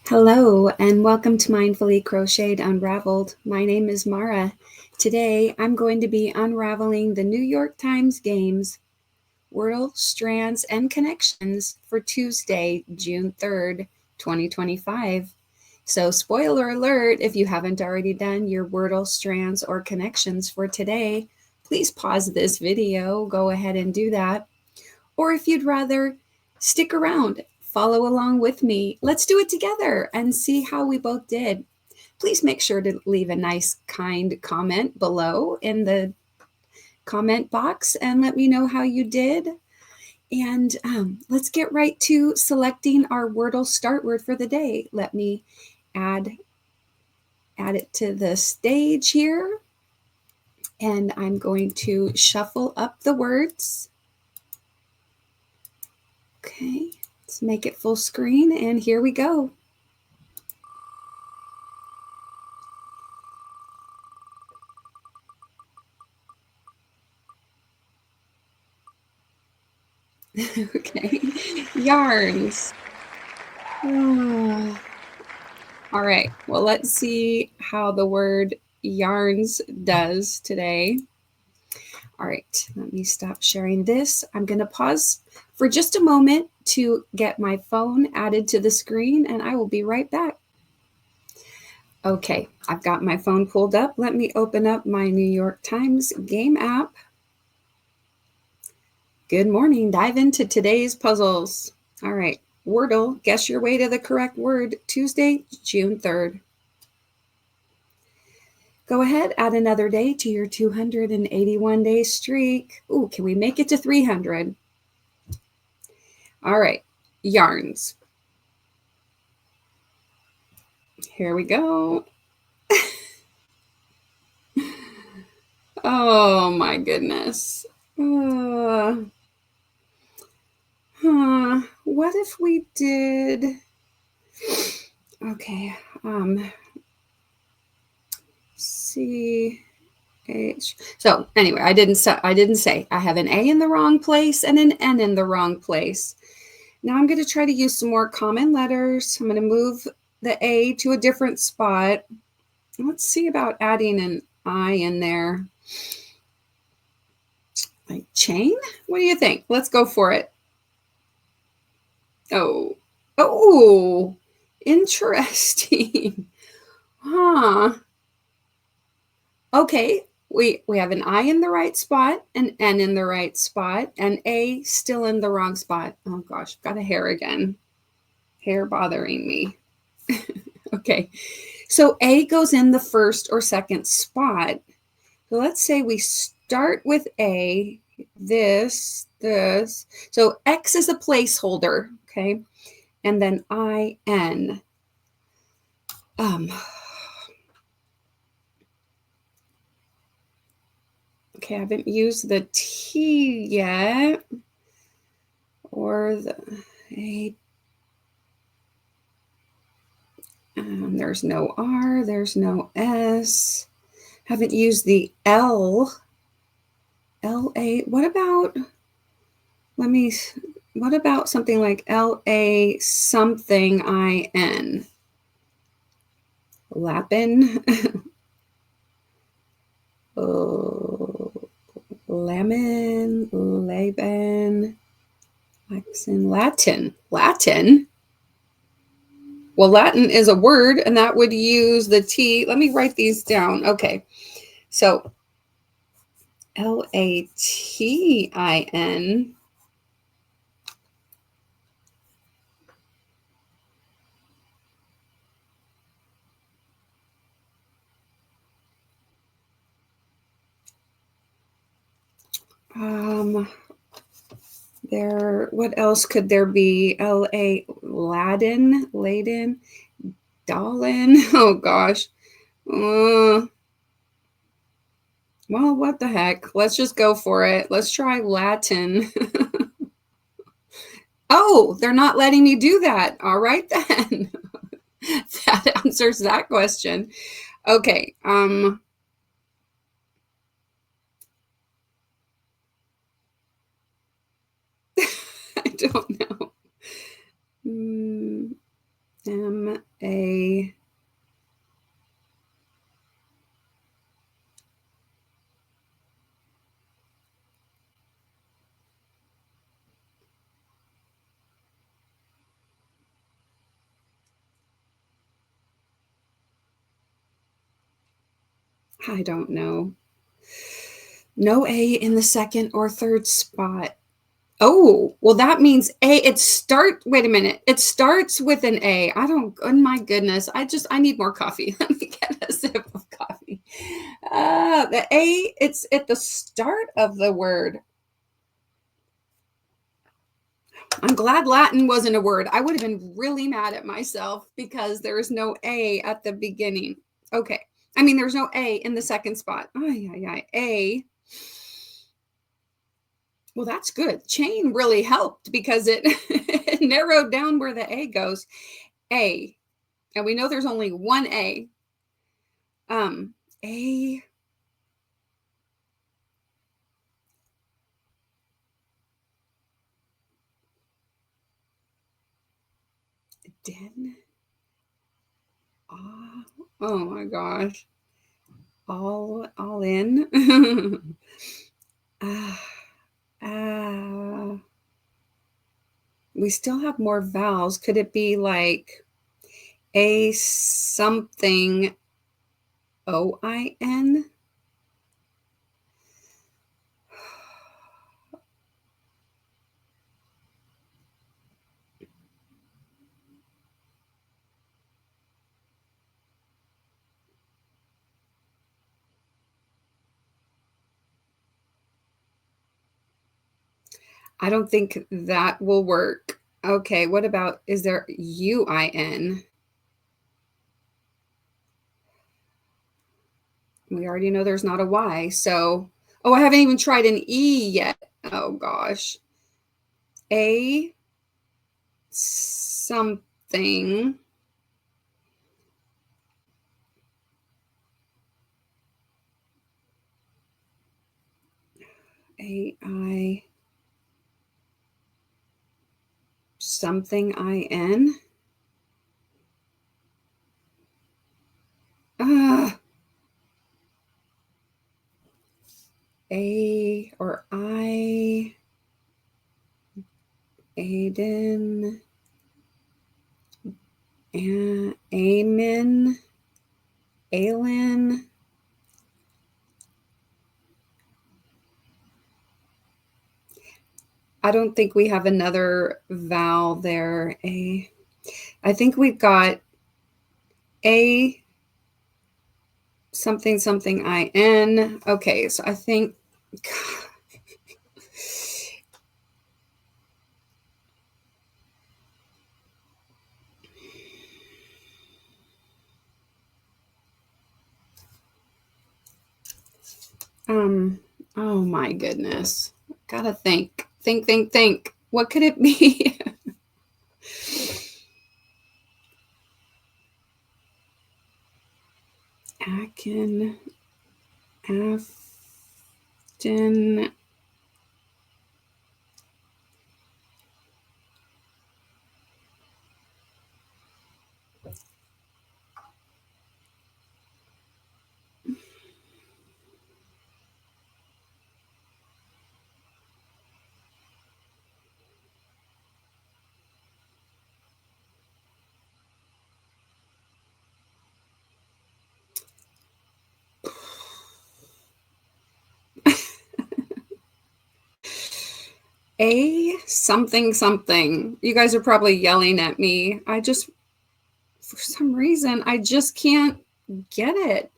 Hello, and welcome to Mindfully Crocheted Unraveled. My name is Mara. Today, I'm going to be unraveling the New York Times Games Wordle, Strands, and Connections for Tuesday, June 3rd, 2025. So, spoiler alert, if you haven't already done your Wordle, Strands, or Connections for today, please pause this video, go ahead and do that. Or if you'd rather stick around, follow along with me. Let's do it together and see how we both did. Please make sure to leave a nice, kind comment below in the comment box and let me know how you did. And let's get right to selecting our Wordle start word for the day. Let me add it to the stage here. And I'm going to shuffle up the words. Okay, let's make it full screen, and here we go. Okay, yarns. All right, well, let's see how the word yarns does today. All right, let me stop sharing this. I'm going to pause for just a moment to get my phone added to the screen, and I will be right back. Okay, I've got my phone pulled up. Let me open up my New York Times game app. Good morning. Dive into today's puzzles. All right, Wordle, guess your way to the correct word, Tuesday, June 3rd. Go ahead, add another day to your 281-day streak. Ooh, can we make it to 300? All right, yarns. Here we go. Oh my goodness. What if we did, okay, CH. So anyway, I didn't say. I have an A in the wrong place and an N in the wrong place. Now I'm going to try to use some more common letters. I'm going to move the A to a different spot. Let's see about adding an I in there. Like chain? What do you think? Let's go for it. Oh, interesting. Huh. Okay, we have an I in the right spot, an N in the right spot, and A still in the wrong spot. Oh gosh, got a hair again. Hair bothering me. Okay, so A goes in the first or second spot. So let's say we start with A, this. So X is a placeholder, okay? And then IN. Okay, I haven't used the T yet. Or the A. There's no R, there's no S. Haven't used the L. LA. What about something like LA something IN? Lapin. Lemon, Laban, Latin. Latin? Well, Latin is a word, and that would use the T. Let me write these down. Okay. So LATIN. What else could there be? Laden, Dolan. Oh gosh. Well, what the heck? Let's just go for it. Let's try Latin. Oh, they're not letting me do that. All right then. That answers that question. Okay. I don't know. I don't know. No A in the second or third spot. Oh, well, that means wait a minute. It starts with an A. Oh my goodness. I need more coffee. Let me get a sip of coffee. The A, it's at the start of the word. I'm glad Latin wasn't a word. I would have been really mad at myself because there is no A at the beginning. Okay. I mean, there's no A in the second spot. A. Well, that's good. Chain really helped because it, it narrowed down where the A goes. A. And we know there's only one A. A. Den. Oh my gosh. All in. We still have more vowels. Could it be like a something OIN? I don't think that will work. Okay, what about, is there UIN? We already know there's not a Y, so, oh, I haven't even tried an E yet. Oh gosh. A something. AI something IN. A or I. Aiden. Amen. Aylin. I don't think we have another vowel there. A. I think we've got A something something IN. Okay, so I think oh my goodness. Gotta think. Think. What could it be? Afton. A something something. You guys are probably yelling at me. For some reason, I just can't get it.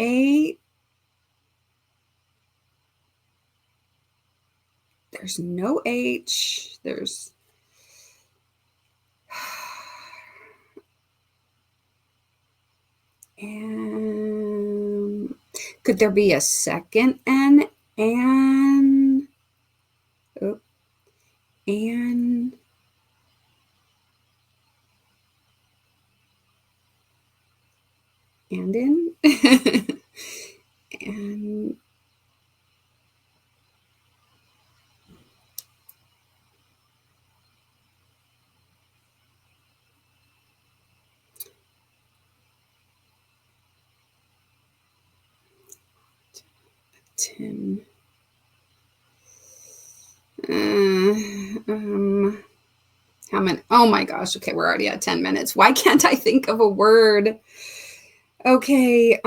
A. There's no H. There's. And could there be a second N? And. Oh, and. And in. And. Tin. How many? Oh my gosh. Okay, we're already at 10 minutes. Why can't I think of a word? Okay.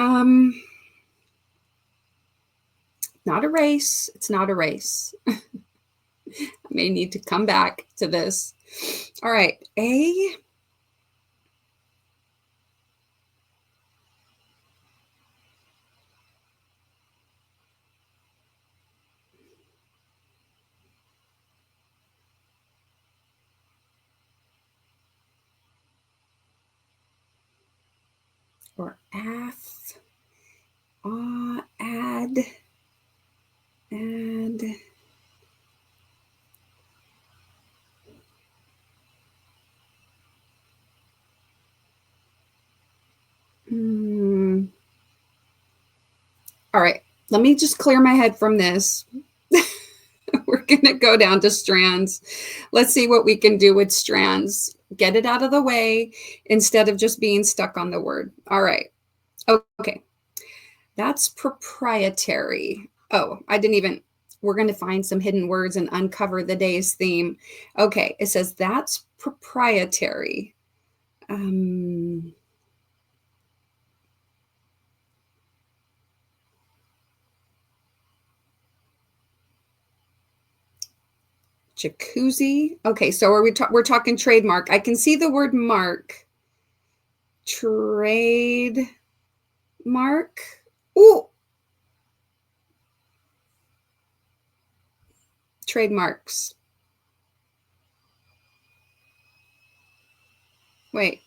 Not a race. It's not a race. I may need to come back to this. All right, A. Or ath. Add. All right, let me just clear my head from this. We're going to go down to strands. Let's see what we can do with strands. Get it out of the way instead of just being stuck on the word. All right. Okay. That's proprietary. Oh, we're going to find some hidden words and uncover the day's theme. Okay. It says that's proprietary. Jacuzzi. Okay, so we're talking trademark. I can see the word mark. Trademark. Ooh. Trademarks. Wait.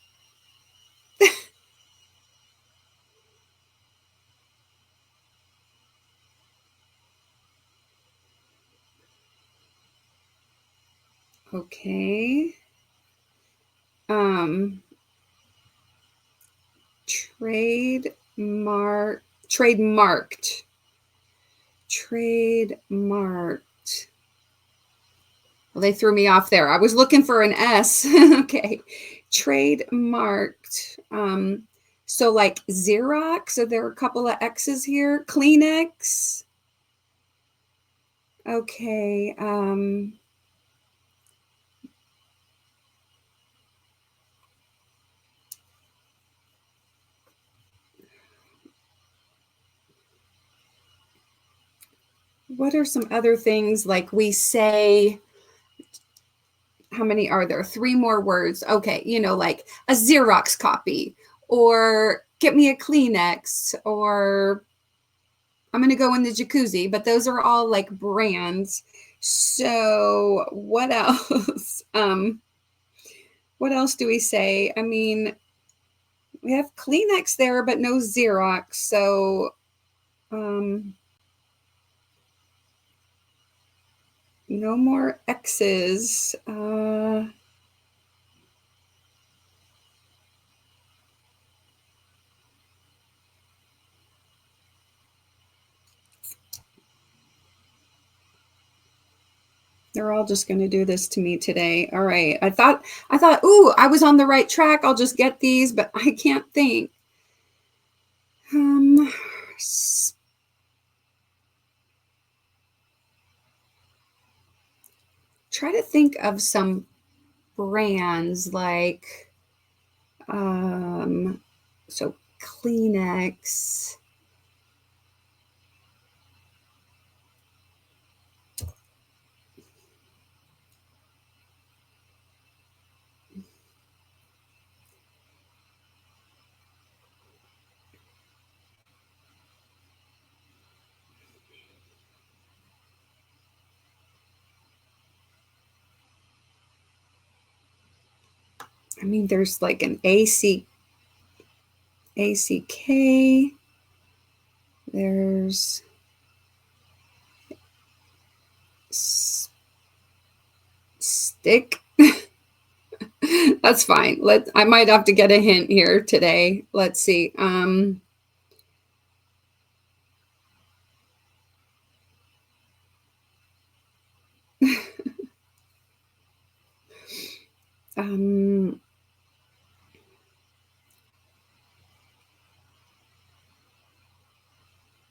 Okay. Trademarked. Well, they threw me off there. I was looking for an S. Okay. Trademarked. So like Xerox, so there are a couple of X's here. Kleenex. Okay. What are some other things like we say? How many are there? 3 more words. Okay, like a Xerox copy, or get me a Kleenex, or I'm going to go in the jacuzzi, but those are all like brands. So what else? What else do we say? I mean, we have Kleenex there, but no Xerox. So no more X's. They're all just going to do this to me today. All right. I thought, ooh, I was on the right track. I'll just get these, but I can't think. Try to think of some brands like, so Kleenex. I mean, there's like an ACK. There's stick. That's fine. I might have to get a hint here today. Let's see.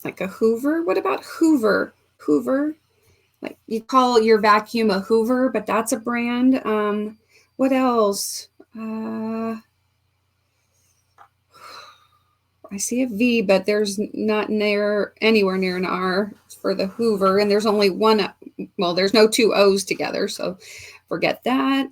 Like a Hoover. What about Hoover? Hoover. Like you call your vacuum a Hoover, but that's a brand. What else? I see a V, but there's not anywhere near an R. for the Hoover, and there's only one, well, there's no two O's together, so forget that.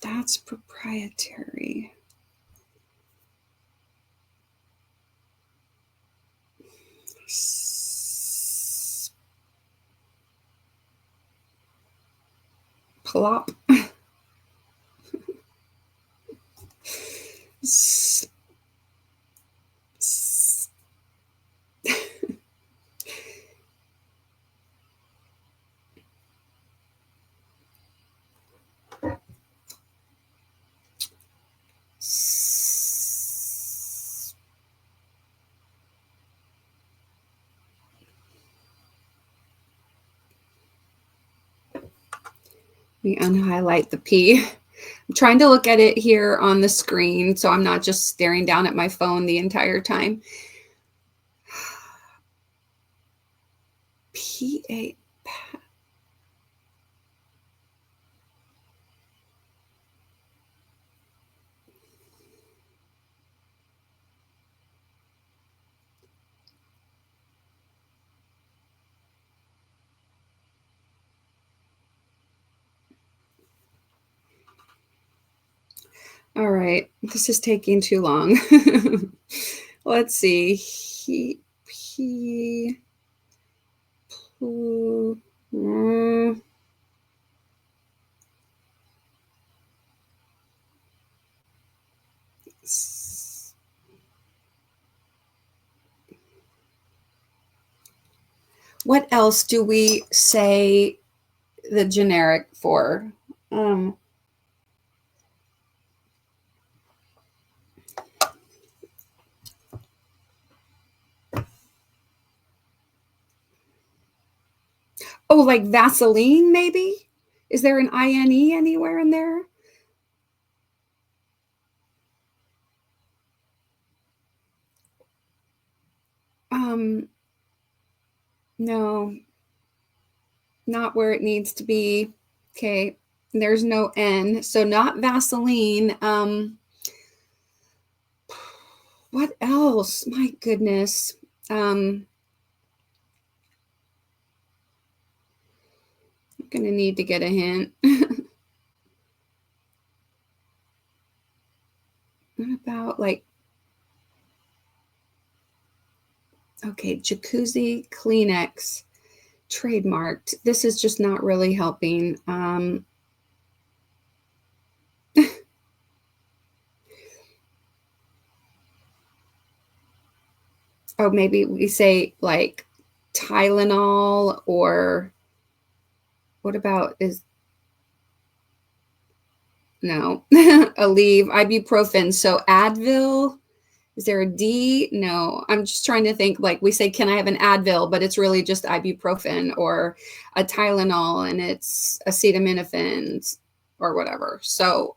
That's proprietary. Plop. Let me unhighlight the P. I'm trying to look at it here on the screen, so I'm not just staring down at my phone the entire time. P-A. All right, this is taking too long. Let's see. What else do we say the generic for? Oh, like Vaseline, maybe? Is there an INE anywhere in there? No, not where it needs to be. Okay, there's no N, so not Vaseline. What else? My goodness. I'm gonna need to get a hint. What about like, okay, jacuzzi Kleenex trademarked. This is just not really helping. Oh, maybe we say like Tylenol, or what about no, Aleve, ibuprofen. So Advil, is there a D? No, I'm just trying to think, like we say, can I have an Advil, but it's really just ibuprofen, or a Tylenol and it's acetaminophen or whatever. So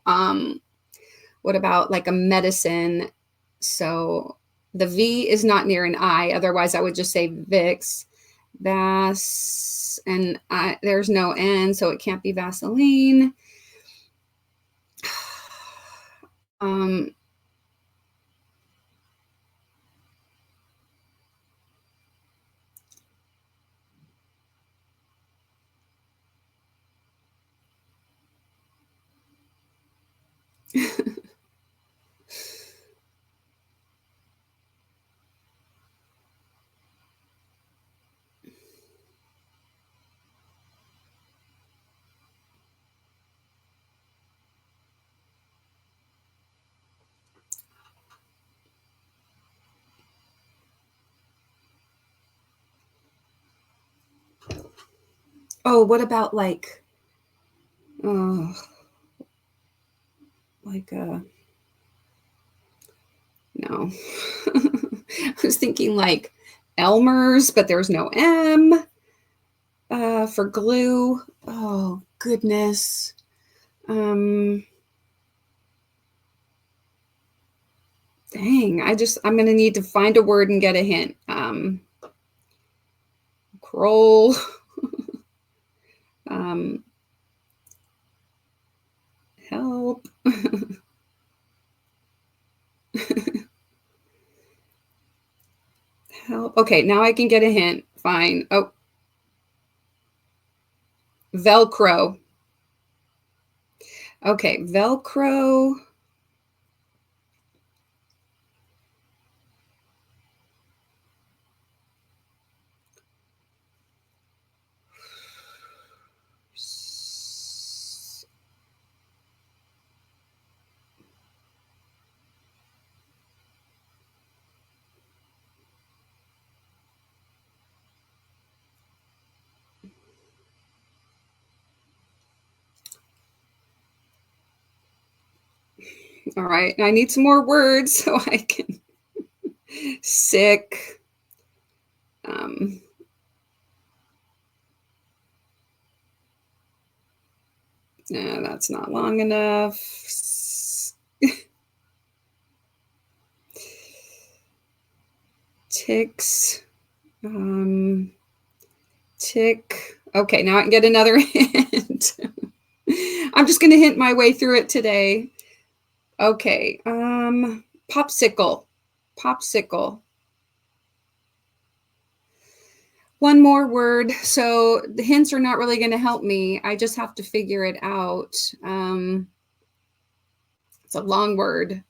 what about like a medicine? So the V is not near an I, otherwise I would just say Vicks. Vas, and there's no N, so it can't be Vaseline. Oh, what about like, oh, like no. I was thinking like Elmer's, but there's no M for glue. Oh, goodness. Dang, I'm going to need to find a word and get a hint. Kroll. Help. Help. Okay, now I can get a hint. Fine. Oh, Velcro. Okay, Velcro. All right, I need some more words so I can. Sick. No, that's not long enough. Ticks. Tick. Okay, now I can get another hint. I'm just going to hint my way through it today. Okay. Popsicle. Popsicle. One more word. So the hints are not really going to help me. I just have to figure it out. It's a long word.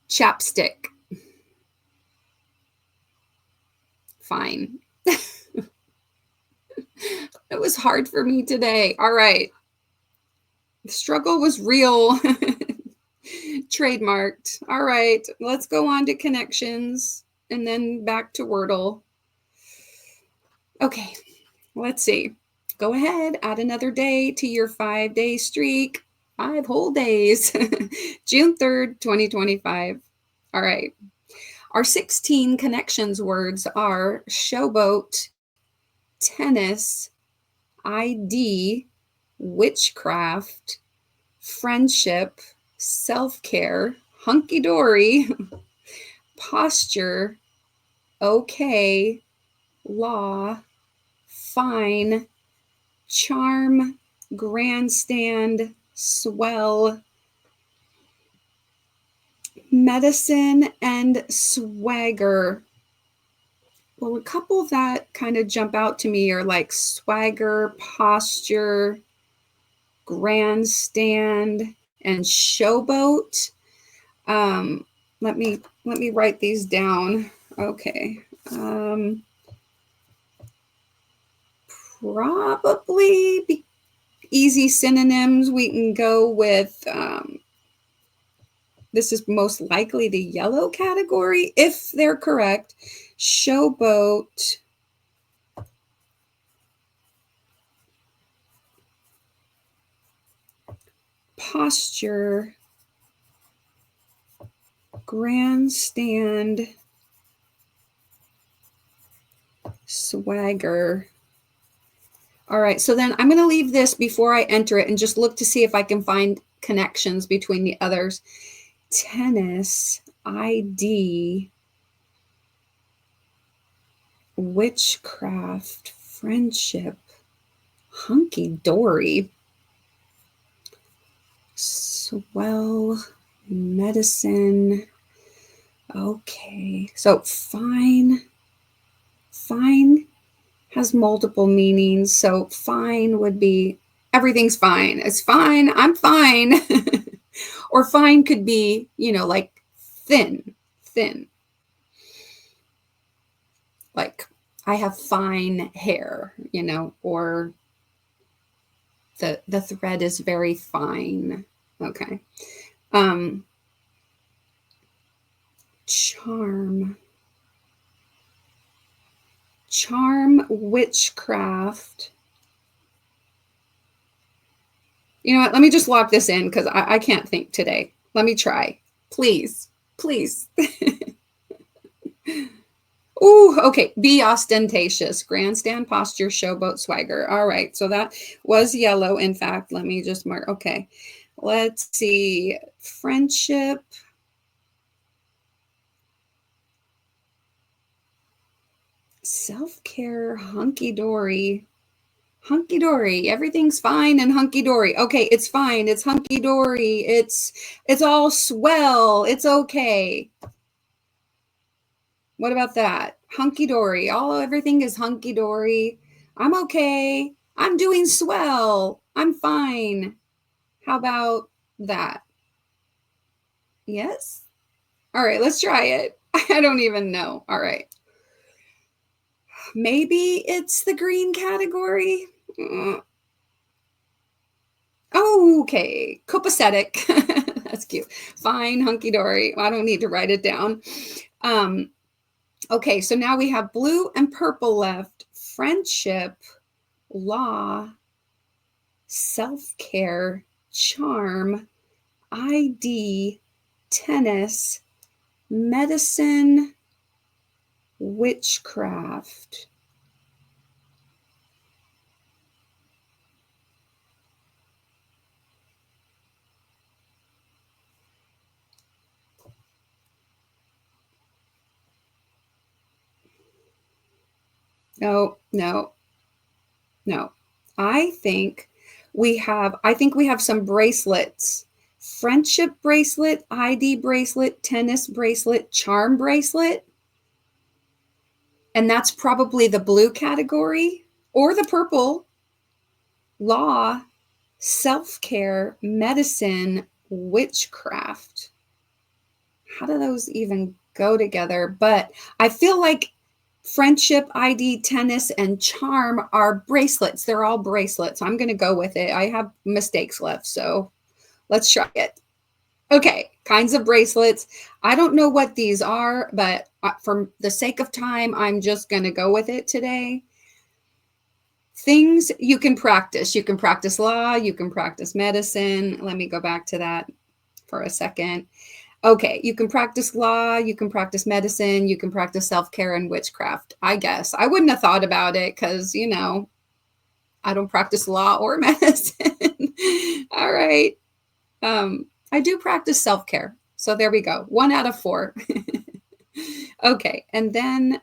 Chapstick. Fine. It was hard for me today. All right. The struggle was real. Trademarked. All right. Let's go on to connections and then back to Wordle. Okay. Let's see. Go ahead. Add another day to your 5-day streak. 5 whole days. June 3rd, 2025. All right. Our 16 connections words are showboat, tennis, ID, witchcraft, friendship, self-care, hunky-dory, posture, okay, law, fine, charm, grandstand, swell, medicine, and swagger. Well, a couple that kind of jump out to me are like swagger, posture, grandstand, and showboat. Let me write these down. Okay. Probably easy synonyms. We can go with this is most likely the yellow category if they're correct. Showboat, posture, grandstand, swagger. All right, so then I'm going to leave this before I enter it and just look to see if I can find connections between the others. Tennis, ID, witchcraft, friendship, hunky-dory, swell, medicine. Okay, so fine has multiple meanings. So fine would be everything's fine. It's fine. I'm fine. Or fine could be, like thin. Like I have fine hair, or the thread is very fine. Okay. Charm, witchcraft. You know what? Let me just lock this in because I can't think today. Let me try. Please. Ooh, okay. Be ostentatious. Grandstand, posture, showboat, swagger. All right. So that was yellow. In fact, let me just mark. Okay. Let's see. Friendship. Self-care, hunky-dory. Hunky-dory. Everything's fine and hunky-dory. Okay, it's fine. It's hunky-dory. It's all swell. It's okay. What about that? Hunky-dory. Everything is hunky-dory. I'm okay. I'm doing swell. I'm fine. How about that? Yes? All right, let's try it. I don't even know. All right. Maybe it's the green category. Okay, copacetic. That's cute. Fine, hunky dory. I don't need to write it down. Okay, so now we have blue and purple left. Friendship, law, self-care, charm, ID, tennis, medicine, witchcraft. No, no, no. I think we have some bracelets. Friendship bracelet, ID bracelet, tennis bracelet, charm bracelet. And that's probably the blue category or the purple. Law, self-care, medicine, witchcraft. How do those even go together? But I feel like friendship, ID, tennis, and charm are bracelets. They're all bracelets. I'm going to go with it. I have mistakes left, so let's try it. Okay, kinds of bracelets. I don't know what these are, but for the sake of time, I'm just going to go with it today. Things you can practice. You can practice law, you can practice medicine. Let me go back to that for a second. Okay, you can practice law, you can practice medicine, you can practice self-care and witchcraft. I guess I wouldn't have thought about it because, I don't practice law or medicine. All right. I do practice self-care. So there we go. 1 out of 4. Okay. And then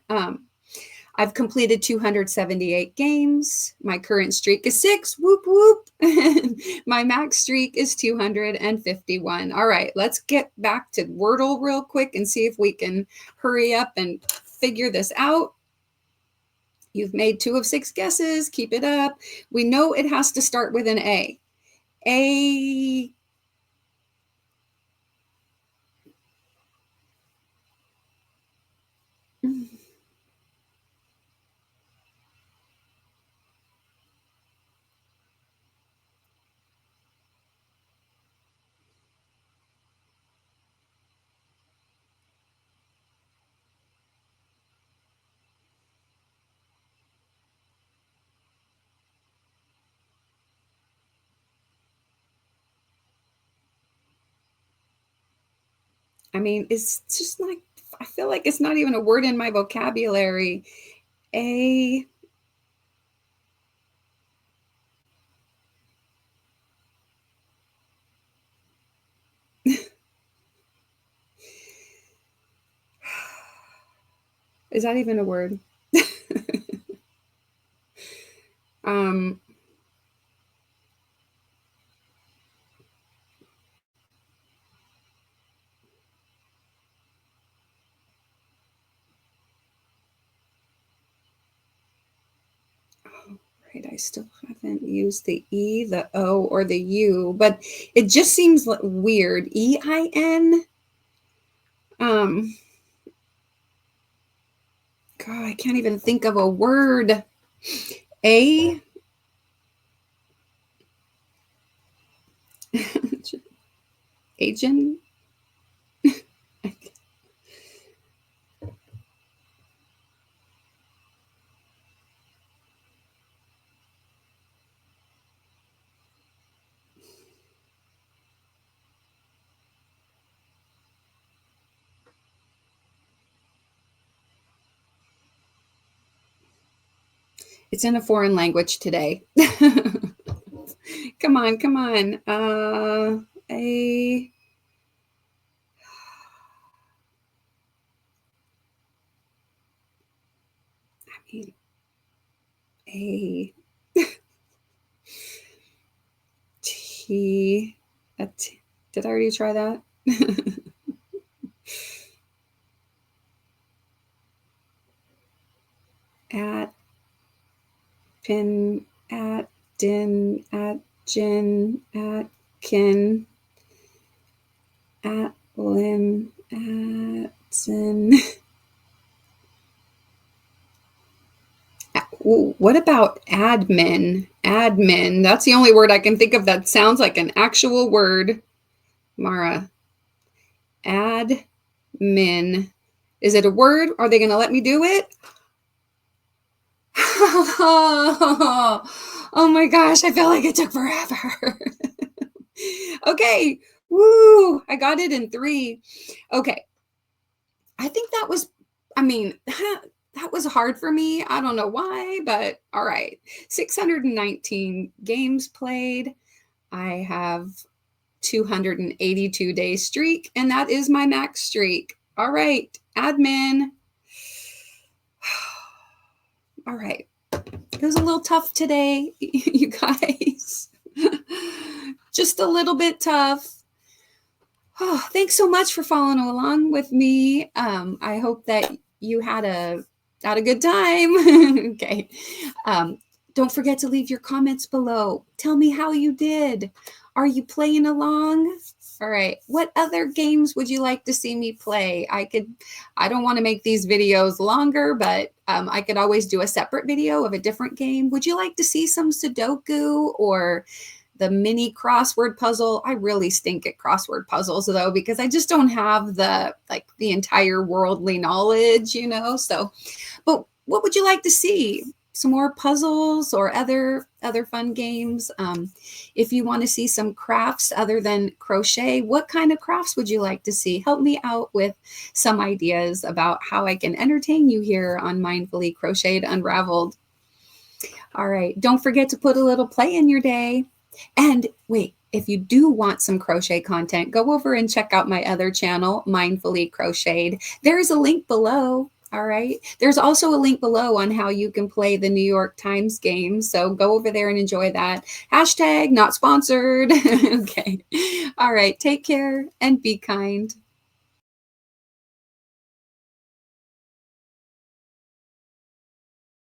I've completed 278 games. My current streak is 6. Whoop, whoop. My max streak is 251. All right, let's get back to Wordle real quick and see if we can hurry up and figure this out. You've made 2 of 6 guesses. Keep it up. We know it has to start with an A. A. I mean, it's just like, I feel like it's not even a word in my vocabulary. A. Is that even a word? um, right, I still haven't used the E, the O, or the U, but it just seems weird. EIN? God, I can't even think of a word. A. Agent? It's in a foreign language today. Come on, come on. A. I mean, A. T. Did I already try that? At, pin, at, din, at, gin, at, kin, at, lin, at, sin. What about admin? Admin. That's the only word I can think of that sounds like an actual word. Mara. Admin. Is it a word? Are they going to let me do it? Oh my gosh, I feel like it took forever. Okay. Woo! I got it in 3. Okay. I think that was, I mean, that was hard for me. I don't know why, but all right. 619 games played. I have 282-day streak, and that is my max streak. All right, admin. All right. It was a little tough today, you guys. Just a little bit tough. Oh, thanks so much for following along with me. I hope that you had a good time. Okay. Don't forget to leave your comments below. Tell me how you did. Are you playing along? All right. What other games would you like to see me play? I don't want to make these videos longer, but I could always do a separate video of a different game. Would you like to see some Sudoku or the mini crossword puzzle? I really stink at crossword puzzles though, because I just don't have the entire worldly knowledge, so, but what would you like to see? Some more puzzles or other fun games? If you want to see some crafts other than crochet, what kind of crafts would you like to see? Help me out with some ideas about how I can entertain you here on Mindfully Crocheted Unraveled. All right, don't forget to put a little play in your day. And wait, if you do want some crochet content, go over and check out my other channel, Mindfully Crocheted. There's a link below. All right. There's also a link below on how you can play the New York Times game. So go over there and enjoy that. Hashtag not sponsored. Okay. All right. Take care and be kind.